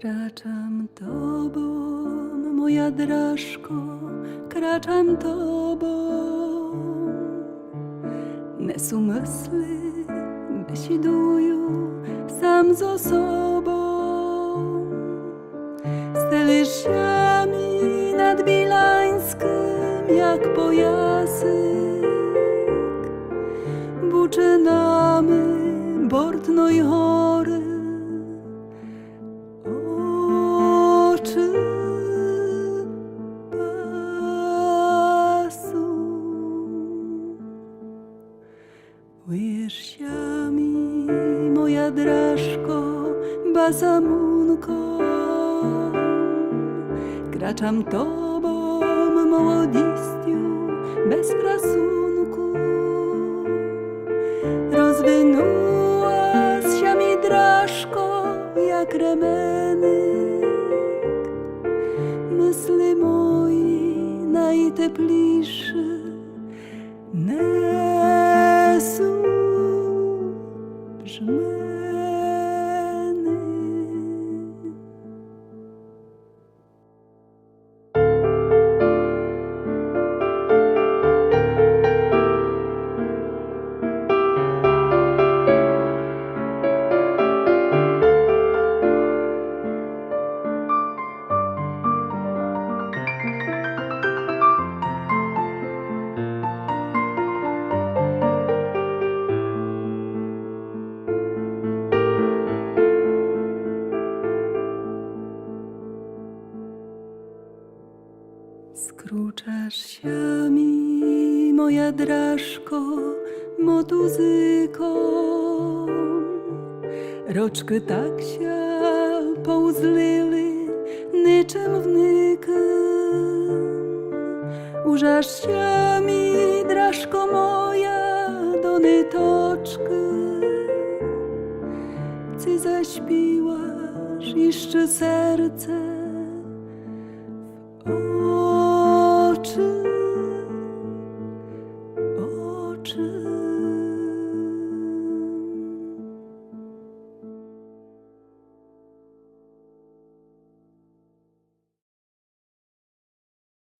Kraczam tobą, moja drażko, kraczam tobą. Nesu myśli, besiduju sam z osobą. Steliszami nad Bilańskim jak pojasek. Buczynamy Bortno i chory. Oczy pasu. Wierszami, moja drażko, basamunko. Kraczam tobą, młodistju, bez prasunku. Rozwinęła się mi drażko, jak remenek. Myśli moi najtepliższe nesu brzmienie. Skruczasz się mi, moja drażko, motuzyką. Roczky tak się pouzlili, niczym wnykiem. Użasz się mi, drażko moja, do nitoczki. Ty zaśpiłasz jeszcze serce